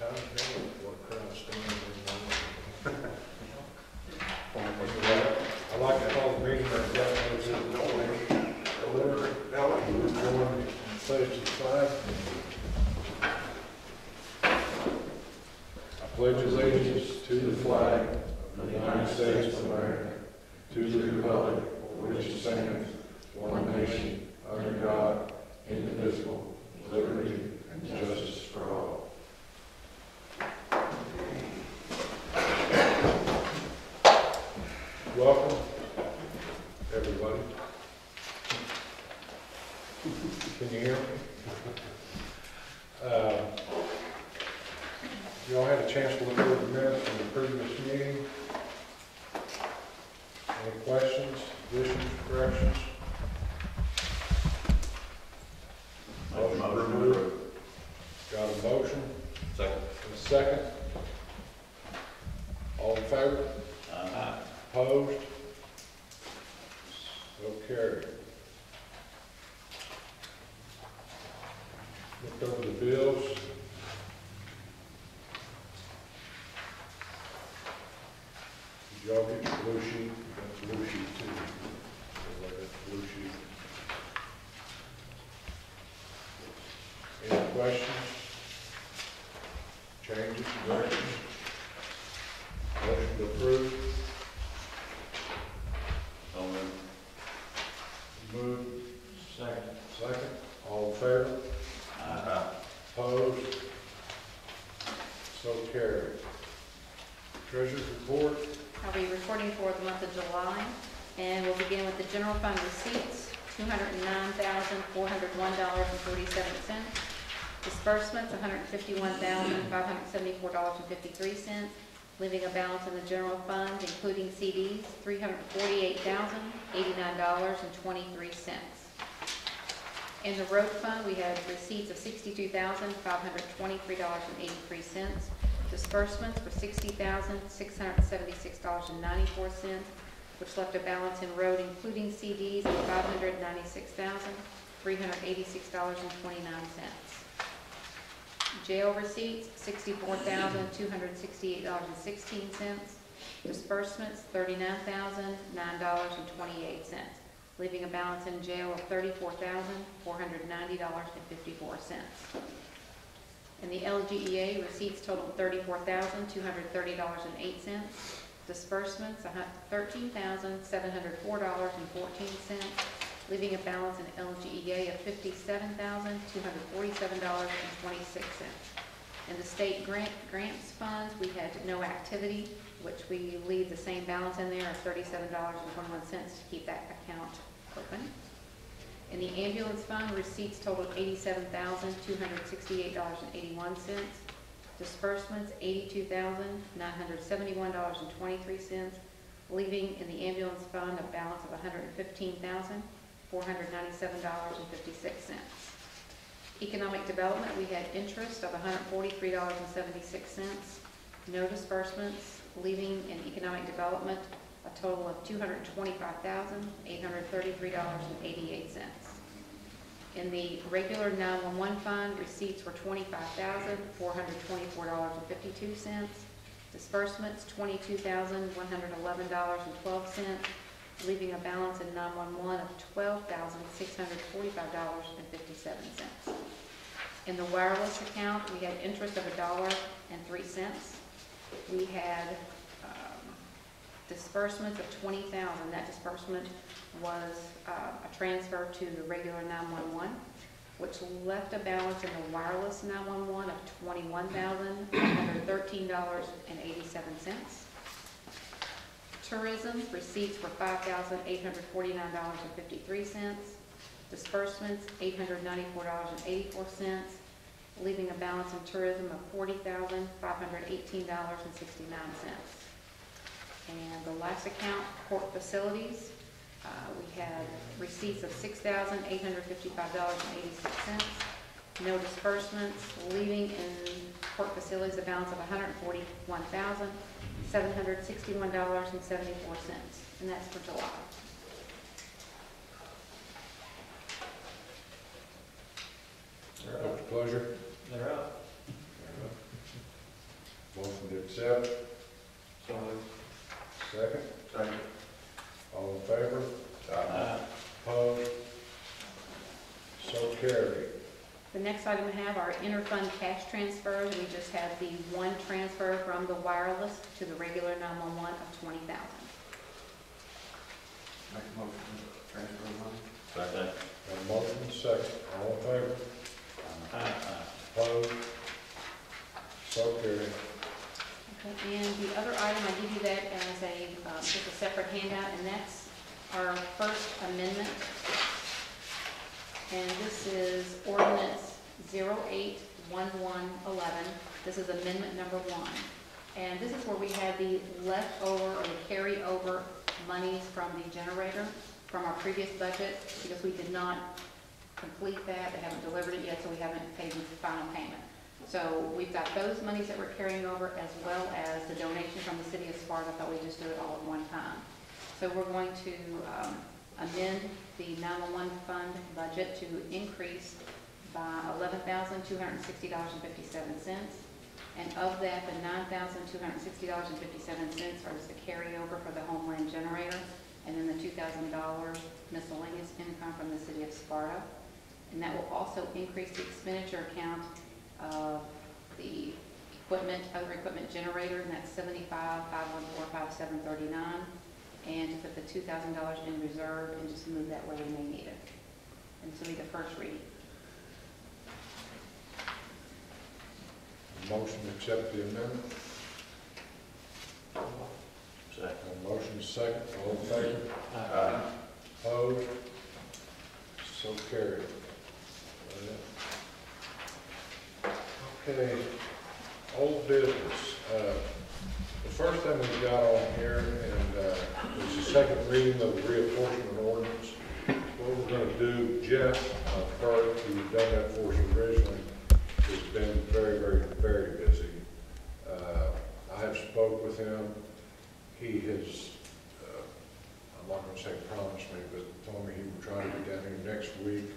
What a crowd standing in. I like to call the meeting of Gallatin County Fiscal flag. I pledge allegiance to the flag of the United States of America, to the republic for which it stands, one nation, under God, indivisible, with liberty and justice for all. Welcome, everybody. Can you hear me? You all had a chance to look over the minutes from the previous meeting. Any questions, additions, corrections? Motion approved. Got a motion? Second. And a second. All in favor? Aye. Opposed? So carried. Look over the bills. Did y'all get your blue sheet? You got the blue sheet too. Everybody got the blue sheet. Any questions? Changes, corrections? Motion to approve. So moved. Moved. Second. Second. All in favor? Aye. Opposed? So carried. Treasurer's report. I'll be reporting for the month of July, and we'll begin with the general fund receipts, $209,401.47. Disbursements, $151,574.53, leaving a balance in the general fund, including CDs, $348,089.23. In the road fund, we had receipts of $62,523.83. Disbursements were $60,676.94, which left a balance in road, including CDs, of $596,386.29. Jail receipts, $64,268.16. Disbursements, $39,009.28, leaving a balance in jail of $34,490.54. In the LGEA, receipts totaled $34,230.08. Disbursements, $13,704.14, leaving a balance in LGEA of $57,247.26. In the state grants funds, we had no activity, which we leave the same balance in there of $37.21 to keep that account open. In the ambulance fund, receipts totaled $87,268.81. Disbursements, $82,971.23, leaving in the ambulance fund a balance of $115,497.56. Economic development, we had interest of $143.76. No disbursements, leaving in economic development a total of $225,833.88. In the regular 911 fund, receipts were $25,424.52. Disbursements, $22,111.12, leaving a balance in 911 of $12,645.57. In the wireless account, we had interest of $1.03. We had disbursements of $20,000. That disbursement was a transfer to the regular 911, which left a balance in the wireless 911 of $21,113.87. Tourism receipts were $5,849.53. Disbursements, $894.84, leaving a balance in tourism of $40,518.69. And the last account, court facilities, we had receipts of $6,855.86. No disbursements, leaving in court facilities a balance of $141,761.74, and that's for July. What's your pleasure? They're up. Motion to accept, So moved. second. Second. All in favor? Aye. Opposed? So carried. The next item we have are interfund cash transfers. We just have the one transfer from the wireless to the regular 911 of $20,000. Make a motion to transfer the money. Second. Got a motion, second. All in favor? Aye. Opposed? So carried. Okay, and the other item, I give you that as a, just a separate handout, and that's our first amendment. And this is ordinance 081111. This is amendment number 1. And this is where we have the leftover or the carryover monies from the generator from our previous budget, because we did not complete that. They haven't delivered it yet, so we haven't paid the final payment. So we've got those monies that we're carrying over, as well as the donation from the city of Sparta. I thought we'd just do it all at one time. So we're going to amend the 911 fund budget to increase by $11,260.57. And of that, the $9,260.57 is the carryover for the Homeland generator, and then the $2,000 miscellaneous income from the city of Sparta. And that will also increase the expenditure account of the equipment, other equipment generator, and that's $75,514,5739. And to put the $2,000 in reserve and just move that where we may need it. And this will be the first reading. Motion to accept the amendment. Second. Motion second. All in favor? Aye. Opposed? So carried. Okay, old business. The first thing we've got on here, and is the second reading of the reapportionment ordinance. What we're going to do, Jeff Burke, who's done that for us originally, has been very, very, very busy. I have spoke with him. He has, I'm not going to say promised me, but told me he would try to get down here next week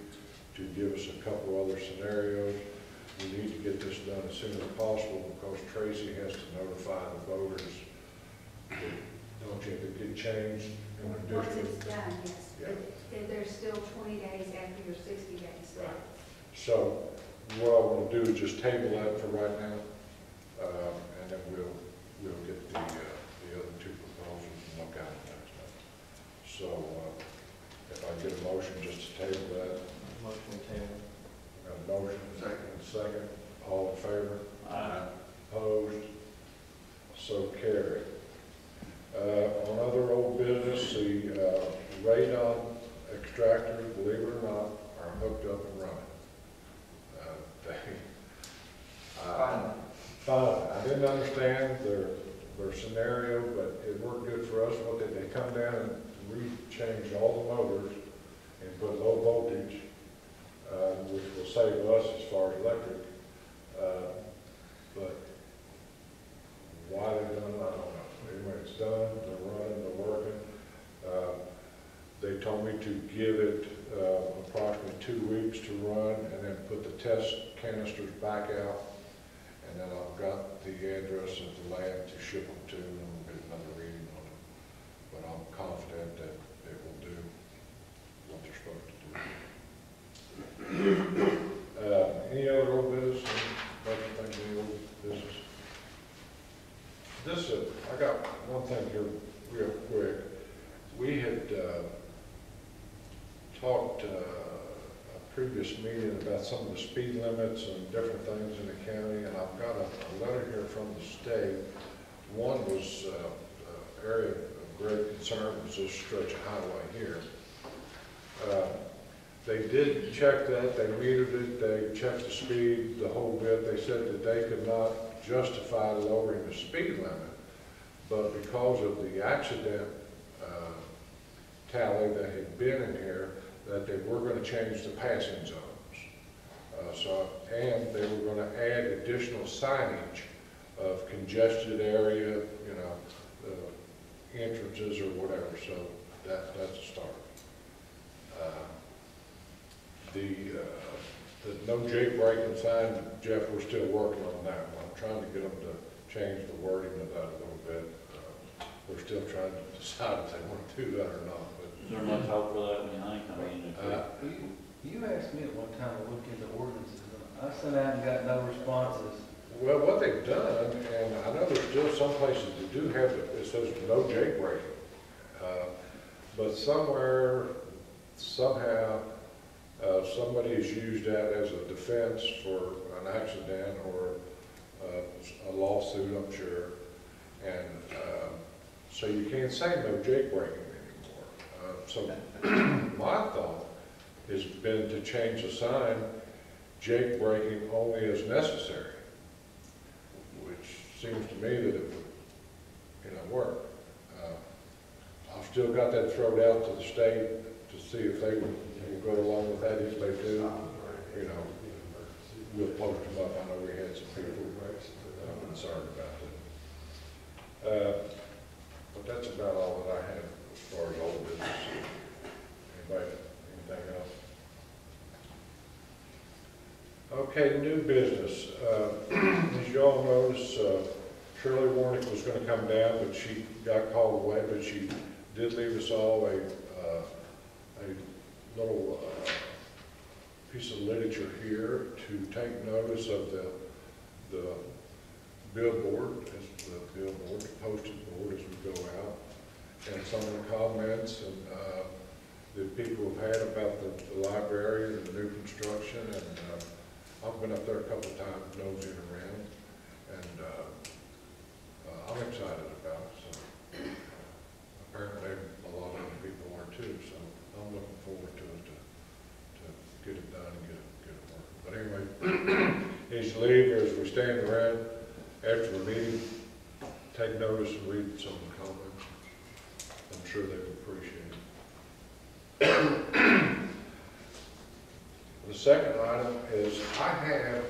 to give us a couple other scenarios. We need to get this done as soon as possible, because Tracy has to notify the voters that, don't you, if it get changed in the Once district. it's done, yes. Yeah. But there's still 20 days after your 60 days. Right. So what I want to do is just table that for right now, and then we'll get the other two proposals and look at it next time. So if I get a motion just to table that. Motion to table. Got a motion, second. All in favor? Aye. Opposed? So carried. On other old business, the radon extractors, believe it or not, are hooked up and running. Fine. I didn't understand their scenario, but it worked good for us. What did they come down and re-changed all the motors and put low voltage, which will save us as far as electric. But why they done it, I don't know. Anyway, it's done, they're running, they're working. They told me to give it approximately 2 weeks to run, and then put the test canisters back out. And then I've got the address of the lab to ship them to, and we'll get another reading on it. But I'm confident that they will do what they're supposed to do. Any other old business? Any old business? This, I got one thing here real quick. We had talked a previous meeting about some of the speed limits and different things in the county, and I've got a letter here from the state. One was area of great concern was this stretch of highway here. They did check that, they metered it, they checked the speed, the whole bit. They said that they could not justify lowering the speed limit, but because of the accident tally that had been in here, that they were going to change the passing zones. And they were going to add additional signage of congested area, entrances or whatever. So that's a start. The no jailbreaking sign, Jeff, we're still working on that one. I'm trying to get them to change the wording of that a little bit. We're still trying to decide if they want to do that or not, but. Is there much hope for that, you think? I mean, You asked me at one time to look into ordinances, and I sent out and got no responses. Well, what they've done, and I know there's still some places that do have it, it says no jailbreaking. But somewhere, somehow, somebody has used that as a defense for an accident or a lawsuit, I'm sure. And so you can't say no jailbreaking anymore. So my thought has been to change the sign, jailbreaking only as necessary, which seems to me that it would, work. I've still got that thrown out to the state to see if they will go along with that. If they do, we'll post them up. I know we had some people concerned about that. But that's about all that I have as far as old business. Anybody, anything else? Okay, new business. As you all notice, Shirley Warnick was going to come down, but she got called away, but she did leave us all a little piece of literature here to take notice of the billboard, the posted board as we go out, and some of the comments and that people have had about the library and the new construction. And I've been up there a couple of times nosing around, and I'm excited about it. So apparently a lot of other people are too. So I'm looking forward to it to get it done and get it working. But anyway, needs to leave as we stand around after the meeting, take notice and read some of the comments. I'm sure they would appreciate it. The second item is I have,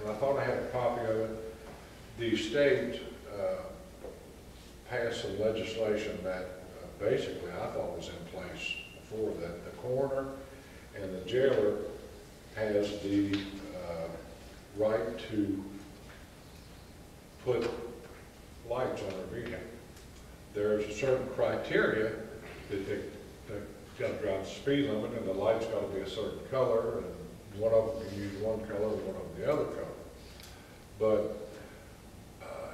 and I thought I had a copy of it, the state passed some legislation that basically I thought was in place before that. The coroner and the jailer has the right to put lights on their vehicle. There's a certain criteria that they've got to drive the speed limit, and the light's got to be a certain color, and one of them can use one color and one of them the other color. But,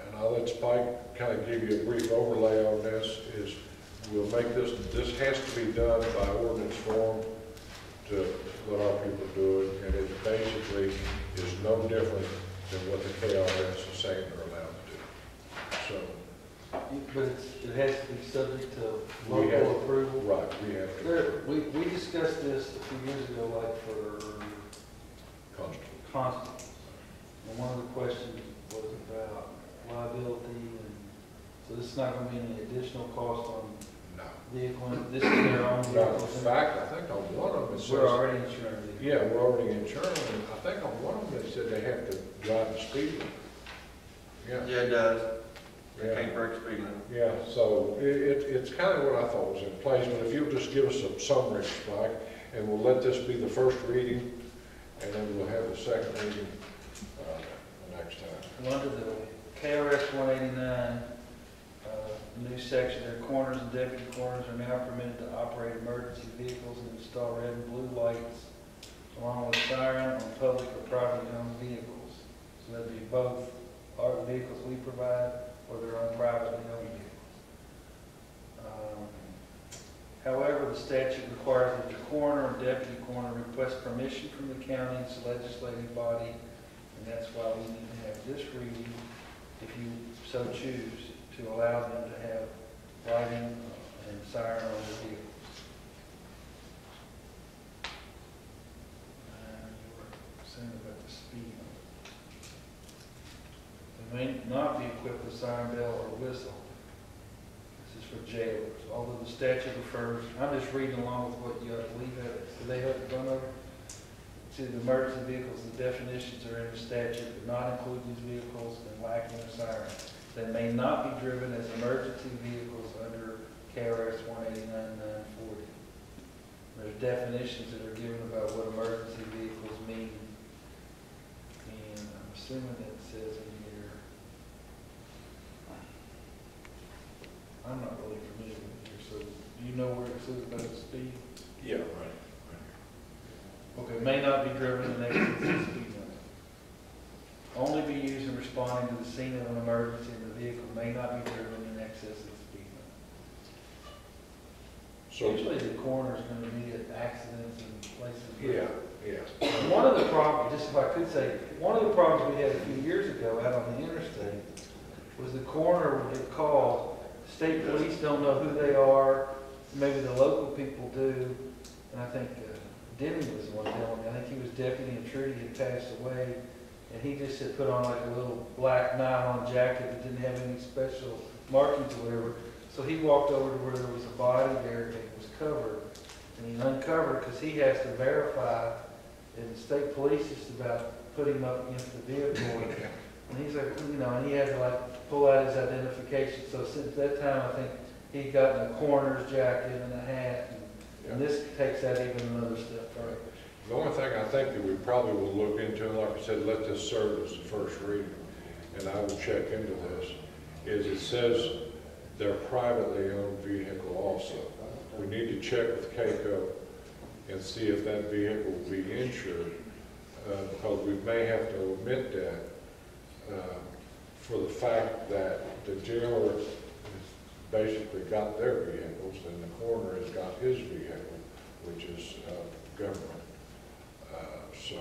and I'll let Spike kind of give you a brief overlay on this, is we'll make this has to be done by ordinance form to let our people do it, and it basically is no different than what the KRS is saying they're allowed to do. So, But it has to be subject to We have- local approval. right, we have to We discussed this a few years ago, like for constantly. constables. And one of the questions was about liability, and so this is not going to be any additional cost on No. vehicle. This is their own No, in vehicles. fact, I think on one of them it says, We're already insured. yeah, we're already insured, and I think on one of them they said they have to drive the speed limit. Yeah. Yeah, it does. They Yeah. can't break speed limit. Yeah, so it's kind of what I thought was in place, but if you'll just give us a summary, Spike, and we'll let this be the first reading, and then we'll have the second reading the next time. Well, under the KRS 189, new section, their coroners and deputy coroners are now permitted to operate emergency vehicles and install red and blue lights along with siren on public or privately owned vehicles. So that'd be both our vehicles we provide or their own privately owned vehicles. However, the statute requires that the coroner or deputy coroner request permission from the county's legislative body, and that's why we need to have this reading, if you so choose, to allow them to have lighting and siren on their vehicles. You were saying about the speed limit. They may not be equipped with siren bell or whistle. This is for jailers. Although the statute refers, I'm just reading along with what you have to leave it. Do they have to run over? To the emergency vehicles, the definitions are in the statute, but not include these vehicles and lacking a siren. They may not be driven as emergency vehicles under KRS 189-940. There's definitions that are given about what emergency vehicles mean. And I'm assuming it says in here, says about the speed. Yeah, right. Okay, may not be driven in excess of the speed limit. Only be used in responding to the scene of an emergency, and the vehicle may not be driven in excess of the speed limit. So, Usually the coroner's gonna be at accidents and places. yeah. One of the problems, just if I could say, one of the problems we had a few years ago out on the interstate was the coroner would get called, state police don't know who they are, maybe the local people do, and I think Denny was the one telling me, I think he was deputy and Trudy had passed away, and he just had put on like a little black nylon jacket that didn't have any special markings or whatever, so he walked over to where there was a body there and it was covered, and he uncovered because he has to verify, and the state police just about put him up against the vehicle, and he's like, you know, and he had to like pull out his identification, so since that time, I think he'd gotten a coroner's jacket and a hat, and this takes that even another step further. The only thing I think that we probably will look into, and like I said, let this serve as the first reading, and I will check into this, is it says they're privately owned vehicle also. We need to check with CAECO and see if that vehicle will be insured, because we may have to omit that for the fact that the jailer has basically got their vehicles and the coroner has got his vehicle, which is government. So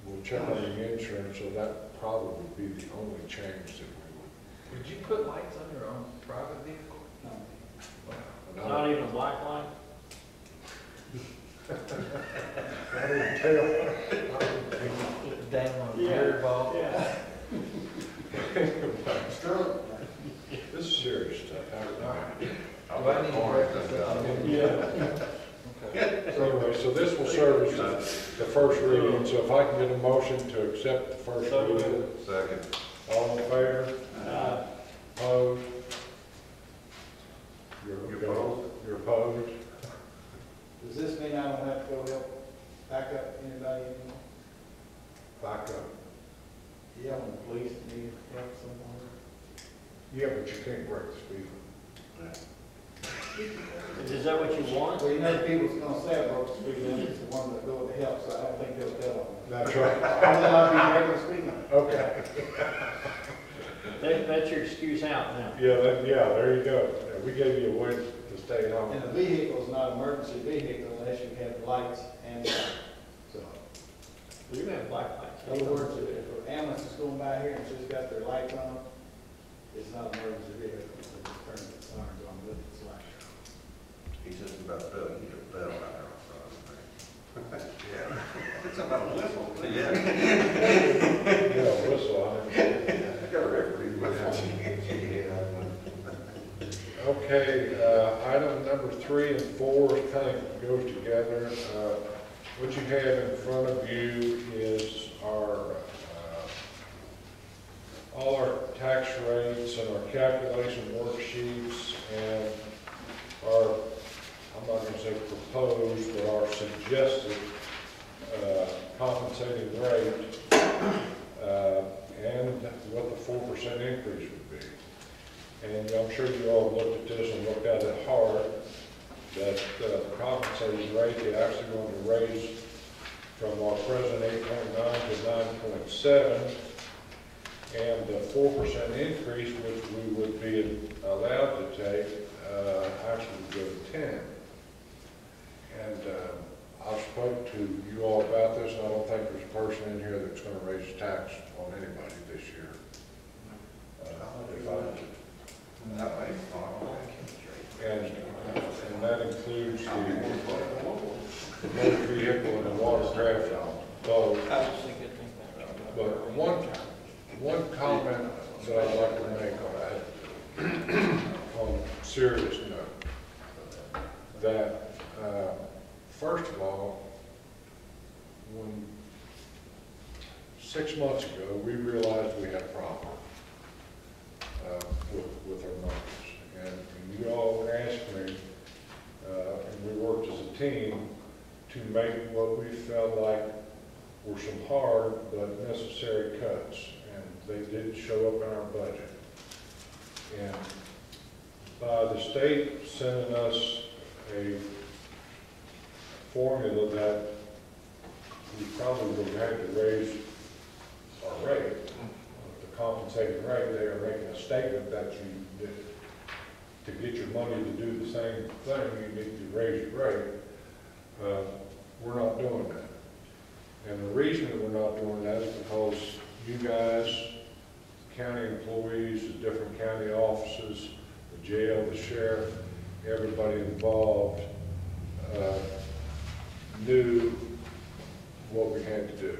we'll check on the insurance, so that probably would be the only change that we would. Would you put lights on your own private vehicle? No. Not even a black light? I didn't tell. Down on a beer ball? Yeah. This is serious stuff. Do I need to write this up? Yeah. Okay. So anyway, so this will serve as the first reading, so if I can get a motion to accept the first reading. Second. All in favor? Opposed? You opposed? You're opposed? Does this mean I don't have to go help back up anybody anymore? Back up. Yeah, when the police need help somewhere. Yeah, but you can't break the speed limit. Is that what you want? Well, you know, people's gonna say I broke the speed limit, it's the one that go to help, so I don't think they'll tell them. That's right. And then I'll be breaking the speed limit. Okay. That's your excuse out now. Yeah, there you go. Yeah, we gave you a way to stay at home. And the vehicle's not an emergency vehicle unless you have lights and, so. You have black lights. In other words, if an ambulance is going by here and it's just got their lights on, it's not an emergency vehicle, so just turn the sirens on with its light. He's just about done, you get a bell out there on Friday. Yeah. It's about a whistle. Yeah. Yeah, whistle on it. I got a referee with Okay, item number 3 and 4 kind of goes together. What you have in front of you is our all our tax rates and our calculation worksheets and our, I'm not going to say proposed, but our suggested compensating rate and what the 4% increase would be. And I'm sure you all looked at this and looked at it hard, that the compensating rate, they actually want to raise from our present 8.9 to 9.7, and the 4% increase, which we would be allowed to take, actually would go to 10. And I spoke to you all about this, and I don't think there's a person in here that's going to raise tax on anybody this year. That way. And that includes the motor vehicle and the watercraft both. But one comment that I'd like to make on a serious note, that first of all, when 6 months ago, we realized we had a problem with our numbers. And you all asked me, and we worked as a team to make what we felt like were some hard but necessary cuts. And they did show up in our budget. And by the state sending us a formula that we probably would have had to raise our rate, the compensating rate. They are making a statement that to get your money to do the same thing, you need to raise your rate. We're not doing that. And the reason that we're not doing that is because you guys, county employees, the different county offices, the jail, the sheriff, everybody involved knew what we had to do.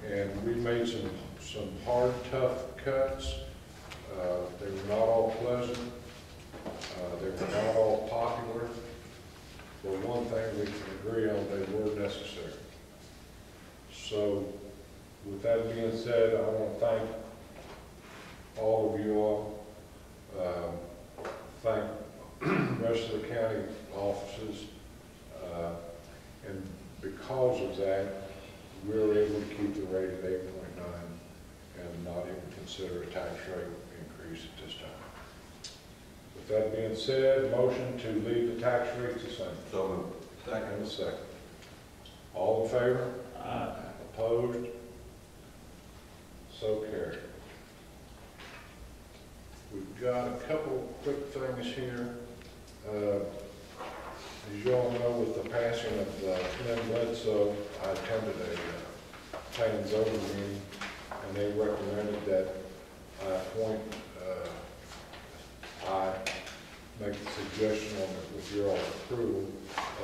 And we made some hard, tough cuts. They were not all pleasant. They were not all popular. But one thing we can agree on, they were necessary. So with that being said, I want to thank all of you all. Thank the rest of the county offices. And because of that, we were able to keep the rate at 8.9 and not even consider a tax rate increase at this time. With that being said, motion to leave the tax rates the same. So moved. Second. And a second. All in favor? Opposed? So carried. We've got a couple quick things here. As you all know, with the passing of Lynn Bledsoe, I attended a planning and zoning meeting, and they recommended that I make the suggestion with your all approval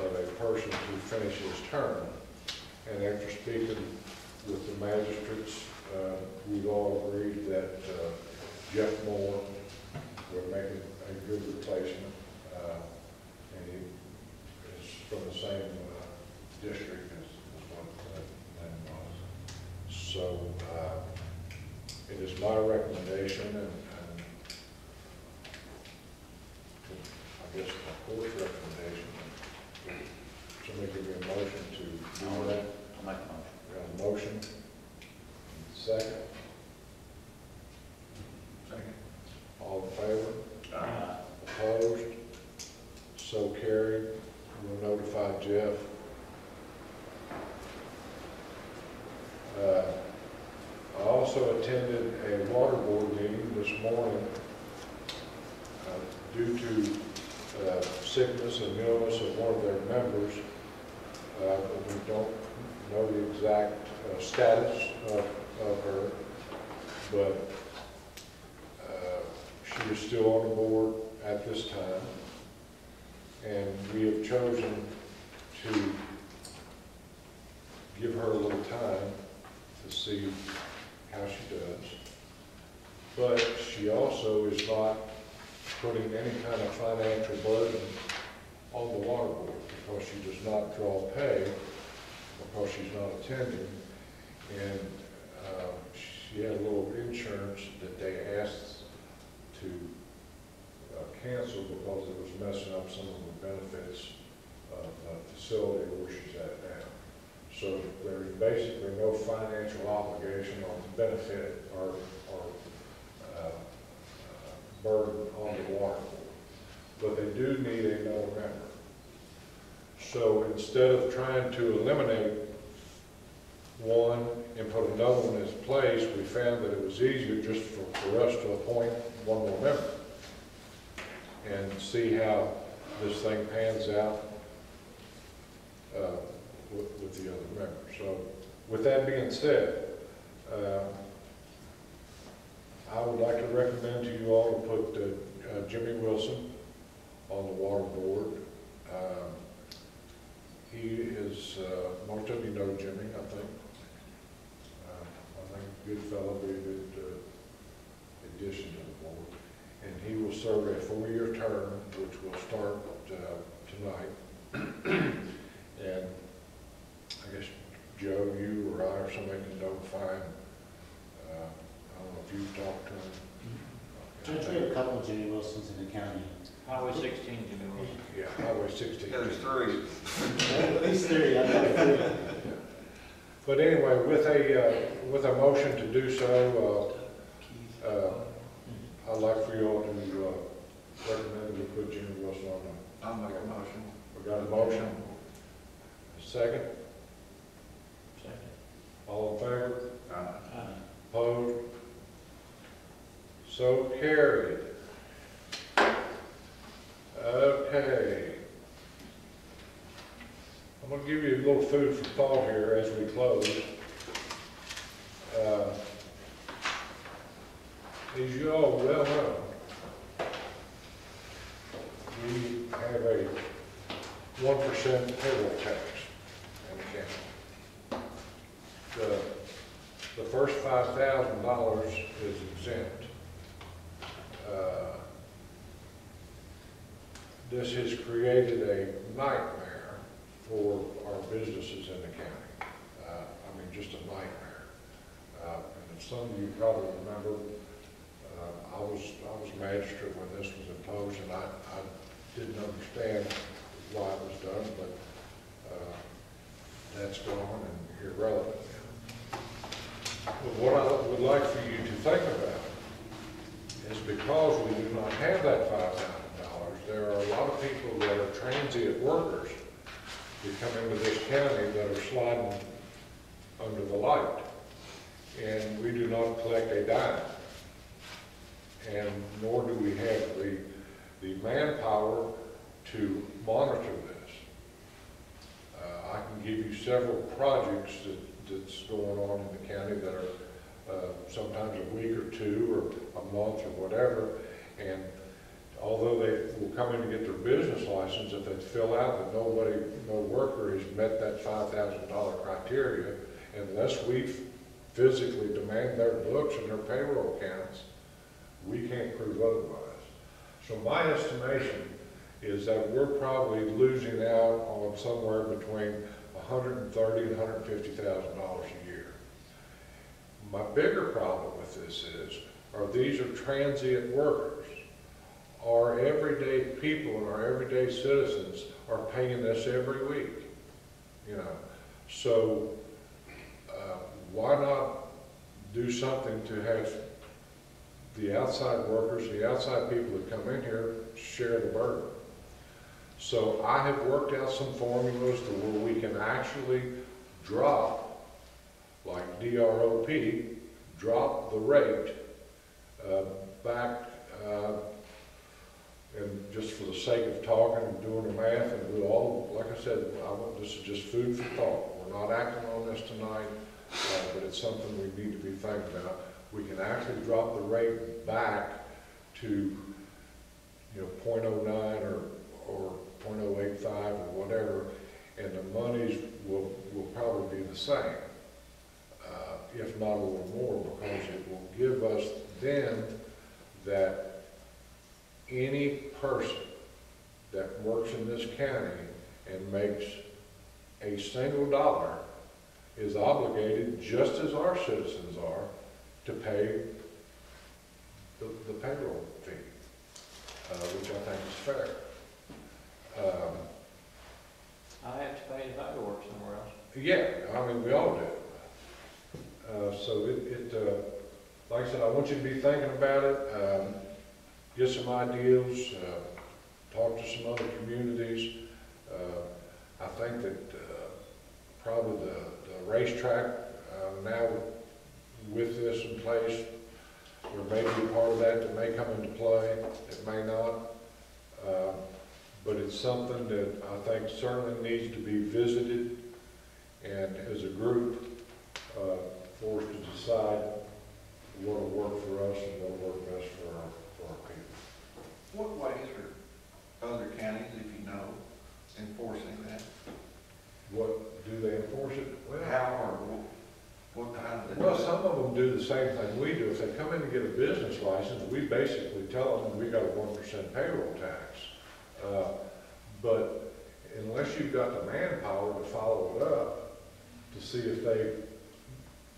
of a person to finish his term. And after speaking with the magistrates, we've all agreed that Jeff Moore would make a good replacement. And he is from the same district as what Lynn was. So it is my recommendation, and I guess the court's recommendation. Somebody give me a motion to do that. I'll make a motion. We have a motion. Second. Second. All in favor? Aye. Opposed? So carried. We'll notify Jeff. I also attended a water board meeting this morning due to sickness and illness of one of their members. We don't know the exact status of her, but she is still on the board at this time. And we have chosen to give her a little time to see how she does. But she also is not putting any kind of financial burden on the water board because she does not draw pay, because she's not attending. And she had a little insurance that they asked to cancel because it was messing up some of the benefits of the facility where she's at now. So there's basically no financial obligation on the benefit or burden on the water board. But they do need another member. So instead of trying to eliminate one and put another one in its place, we found that it was easier just for us to appoint one more member and see how this thing pans out with the other members. So with that being said, I would like to recommend to you all to put Jimmy Wilson on the water board. He is, most of you know Jimmy, I think. I think a good fellow, be a good addition to the board. And he will serve a 4-year term, which will start tonight. And I guess Joe, you or I or somebody can notify him. I don't know if you've talked to him. Judge, we have a couple of Jimmy Wilsons in the county. Highway 16, Jimmy Wilson. Yeah, Highway 16. Yeah, there's three. At least three, I know three. But anyway, with a motion to do so, I'd like for you all to recommend we put Jimmy Wilson on I'll make a motion. We got a motion. A second. Second. All in favor? Aye. Opposed? So carried. Okay. I'm gonna give you a little food for thought here as we close. As you all well know, we have a 1% payroll tax in the county. The first $5,000 is exempt. This has created a nightmare for our businesses in the county. I mean, just a nightmare. And some of you probably remember, I was magistrate when this was imposed, and I didn't understand why it was done, but that's gone and irrelevant now. But what I would like for you to think about is, because we do not have that $5,000, there are a lot of people that are transient workers that come into this county that are sliding under the light, and we do not collect a dime. And nor do we have the manpower to monitor this. I can give you several projects that's going on in the county that are sometimes a week or two or a month or whatever, and although they will come in to get their business license, if they fill out that no worker has met that $5,000 criteria, unless we physically demand their books and their payroll accounts, we can't prove otherwise. So my estimation is that we're probably losing out on somewhere between $130,000 and $150,000 a year. My bigger problem with this these are transient workers. Our everyday people and our everyday citizens are paying this every week, you know. So why not do something to have the outside workers, the outside people that come in here, share the burden? So I have worked out some formulas to where we can actually drop, like DROP, drop the rate back, and just for the sake of talking and doing the math and do all, like I said, this is just food for thought. We're not acting on this tonight, but it's something we need to be thinking about. We can actually drop the rate back to, 0.09 or 0.085 or whatever, and the monies will probably be the same, if not a little more, because it will give us then that any person that works in this county and makes a single dollar is obligated, just as our citizens are, to pay the payroll fee, which I think is fair. I have to pay if I go work somewhere else. Yeah, I mean, we all do. So like I said, I want you to be thinking about it, get some ideas, talk to some other communities. I think that probably the racetrack now with this in place, there may be a part of that may come into play, it may not. But it's something that I think certainly needs to be visited, and as a group, for us to decide what will work for us and what will work best for our people. What ways are other counties, if you know, enforcing that? What do they enforce it? Well, How or how do they? well, some of them do the same thing we do. If they come in to get a business license, we basically tell them we got a 1% payroll tax. But unless you've got the manpower to follow it up to see if they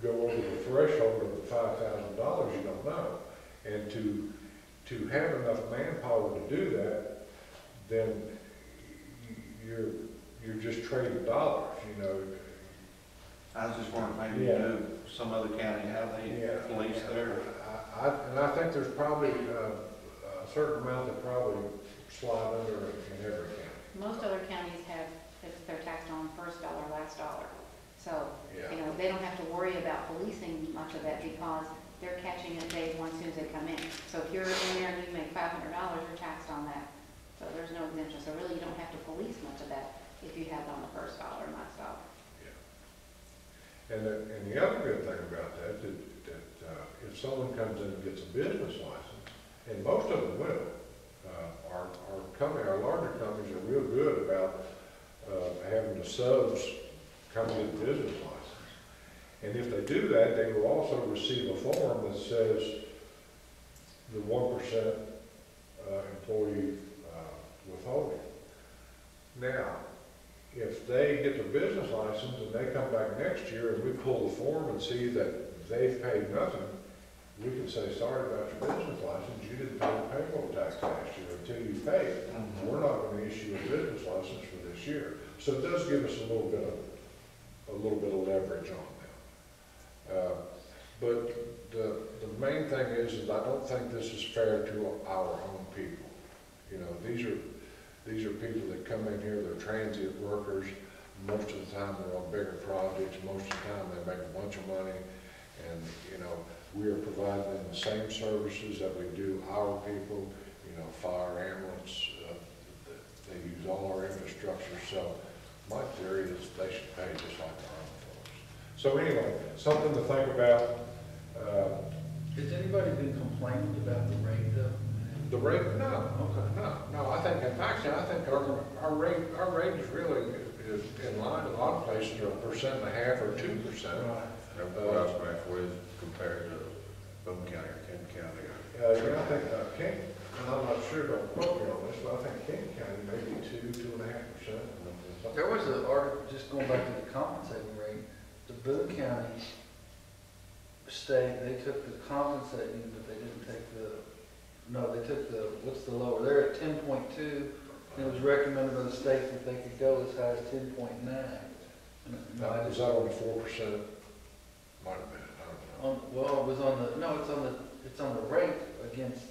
go over the threshold of the $5,000, you don't know. And to have enough manpower to do that, then you're just trading dollars, I was just wondering, maybe Yeah. some other county, how they police there. And I think there's probably a certain amount that probably slide under in every county. Most other counties have, they're taxed on first dollar, last dollar. So, Yeah. you know, they don't have to worry about policing much of that because they're catching it day one as soon as they come in. So if you're in there and you make $500, you're taxed on that. So there's no exemption. So really, you don't have to police much of that if you have it on the first dollar and last dollar. And the other good thing about that, if someone comes in and gets a business license, and most of them will, our larger companies are real good about having the subs come get a business license. And if they do that, they will also receive a form that says the 1% employee withholding. Now, if they get their business license and they come back next year and we pull the form and see that they've paid nothing, we can say, sorry about your business license, you didn't pay the payroll tax last year until you pay it. We're not going to issue a business license for this year. So it does give us a little bit of leverage on them. But the main thing is I don't think this is fair to our own people. You know, these are people that come in here, they're transient workers. Most of the time they're on bigger projects. Most of the time they make a bunch of money. And, you know, we are providing them the same services that we do our people, you know, fire, ambulance. They use all our infrastructure. So my theory is they should pay just like our own folks. So anyway, something to think about. Has anybody been complaining about the rate though? The rate, no. Okay. No, I think, in fact, I think our rate is really is in line. A lot of places are 1.5% or 2%. That's back with compared to Boone County or Kent County. Yeah, I think King, and I'm not sure, don't quote me on this, but I think King County may be 2.5%. There was an article, just going back to the compensating rate, the Boone County state, they took the compensating, but they didn't take they took what's the lower, they're at 10.2, and it was recommended by the state that they could go as high as 10.9. Is that only 4%? Might have been, I don't know. Well, it was on the, it's on the rate against,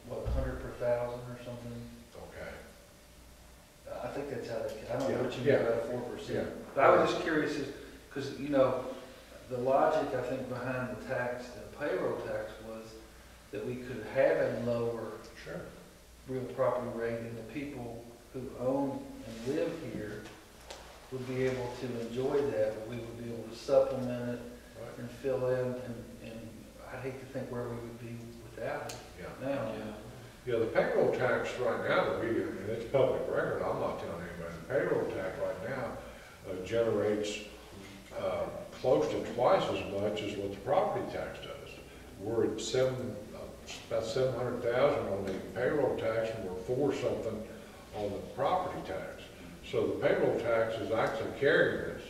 100 per thousand or something. Okay. I think that's how they, I don't know what you Yeah. mean by 4%. Yeah. But I was just curious, because, you know, the logic, I think, behind the tax, the payroll tax was that we could have a lower Sure. real property rate, and the people who own and live here would be able to enjoy that, but we would be able to supplement it Right. and fill in, and I hate to think where we would be without it Yeah. now. Yeah, the payroll tax right now that we, and it's public record, I'm not telling anybody, the payroll tax right now generates close to twice as much as what the property tax does. We're at about 700,000 on the payroll tax, and we're 4-something on the property tax. So the payroll tax is actually carrying this.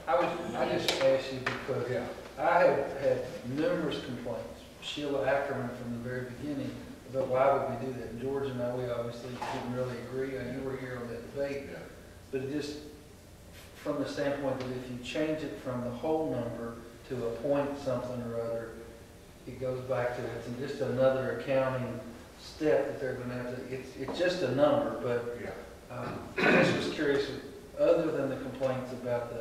I just asked you because Yeah. I have had numerous complaints, Sheila Ackerman from the very beginning, about why would we do that. And George and I, we obviously didn't really agree, and you were here on that debate. Yeah. But it just, from the standpoint that if you change it from the whole number to a point something or other, it goes back to, it's just another accounting step that they're gonna have to, it's just a number, but Yeah. I just was curious, other than the complaints about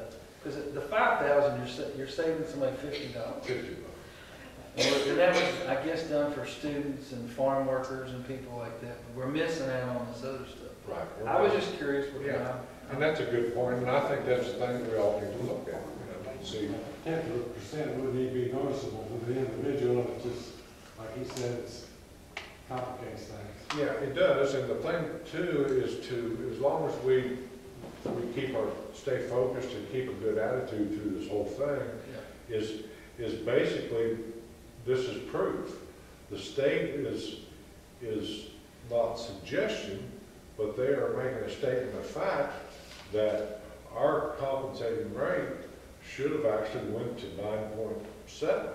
because the 5,000, you're saving somebody $50. 50 bucks. And that was, I guess, done for students and farm workers and people like that. But we're missing out on this other stuff. Right. I was just curious. What Yeah. And that's a good point, and I think that's the thing that we all need to look at, and see. 10% wouldn't even be noticeable to the individual, and it's just, like he said, it's complicates things. Yeah, it does, and the thing too is as long as we stay focused and keep a good attitude through this whole thing, is basically, this is proof. The state is not suggestion, but they are making a statement of fact that our compensating rate should have actually went to 9.7.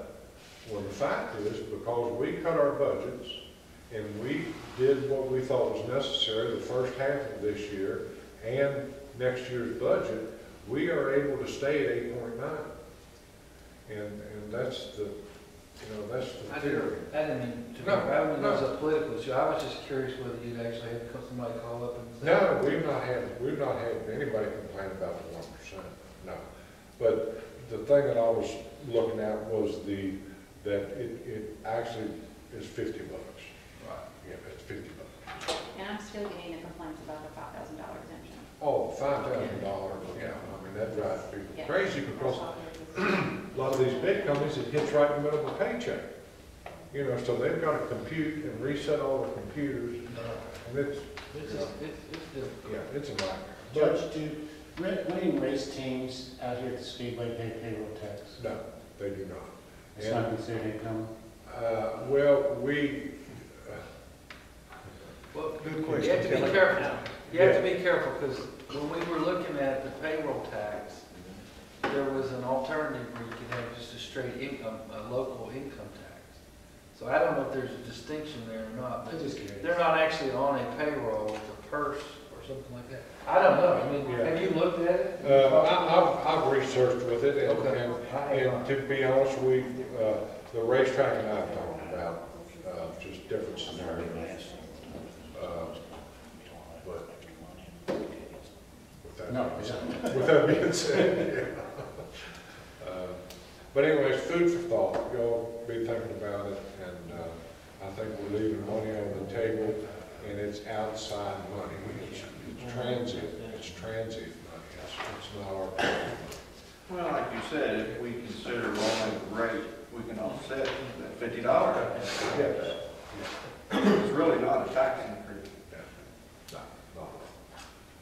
When the fact is, because we cut our budgets and we did what we thought was necessary the first half of this year and next year's budget, we are able to stay at 8.9. And that's that's the I theory. didn't mean to, No, I mean, no. it was a political issue. I was just curious whether you'd actually had somebody call up and say. No, we've not had anybody complain about the 1%, no. But the thing that I was looking at was that it actually is $50. Right. Yeah, it's $50. And I'm still getting the complaints about the $5,000 exemption. Oh, $5,000, yeah, I mean, that drives people Yeah. crazy because a lot of these big companies, it hits right in the middle of the paycheck. So they've got to compute and reset all the computers, and it's difficult. yeah, it's a nightmare. Judge, do winning race teams out here at the Speedway pay payroll tax? No, they do not. It's not considered income? Well, Well, Good you question. have to be careful. You have to be careful, because when we were looking at the payroll tax, there was an alternative where you could have just a straight income, a local income tax. So I don't know if there's a distinction there or not, I'm but just curious. they're not actually on a payroll with a purse or something like that. I don't know. I mean, Yeah. have you looked at it? I've researched with it, Okay. and to be honest, the racetrack and I've talked about just different scenarios. But with that being said, yeah. But anyways, food for thought. Y'all be thinking about it, and I think we're leaving money on the table, and it's outside money. It's transient. It's transient money. It's not our problem. Well, like you said, if we consider lowering the rate, we can offset that $50. Yes. It's really not a tax increase. No.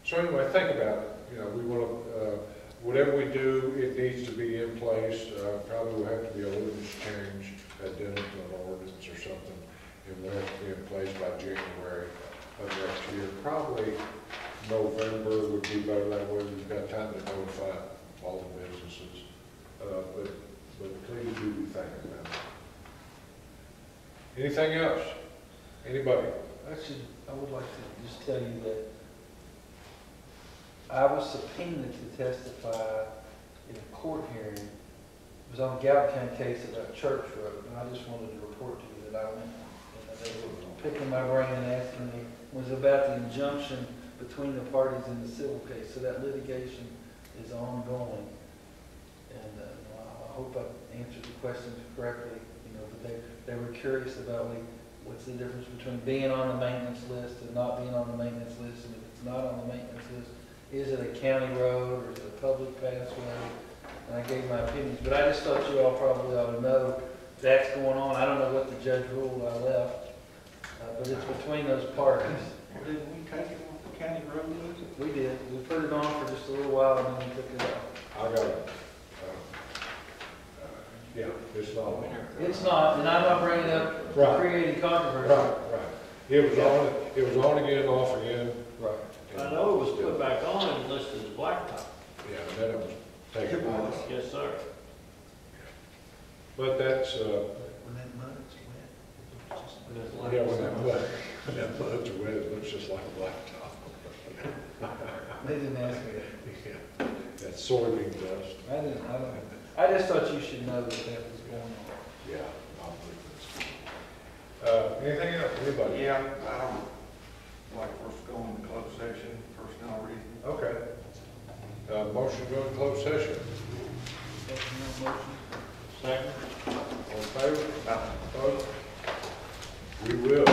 So anyway, think about it. We want to, whatever we do, it needs to be in place. Probably will have to be a ordinance change, addendum to an ordinance or something, and will have to be in place by January of next year. Probably November would be better, that way we've got time to notify all the businesses. But please do be thinking about it. Anything else? Anybody? I would like to just tell you that I was subpoenaed to testify in a court hearing. It was on a Gallatin County case about Church Road, and I just wanted to report to you that I went, and they were picking my brain and asking me, was about the injunction between the parties in the civil case. So that litigation is ongoing. And I hope I answered the questions correctly, but they were curious about what's the difference between being on the maintenance list and not being on the maintenance list, and if it's not on the maintenance list, is it a county road or is it a public passway? And I gave my opinions, but I just thought you all probably ought to know that's going on. I don't know what the judge ruled, I left, but it's between those parties. Didn't we take it off the county road list? We did. We put it on for just a little while and then we took it off. I got it. Yeah, it's not on there. It's not, and I'm not bringing up Right. creating controversy. Right. It was on again, off again. Right. I know it was put back on and listed as blacktop. Yeah, and then it was taken It was. off. Yes, sir. But that's, When that mud's wet. it's just- yeah, when that mud's wet, it looks just like a blacktop. They didn't ask me that. Yeah, that soybean dust. I don't know. I just thought you should know that that was going on. Yeah, I believe this. Anything else, anybody? Yeah, like we're going to closed session, personnel reasons. Okay. Motion to go into closed session. Second. All in favor? Opposed? We will.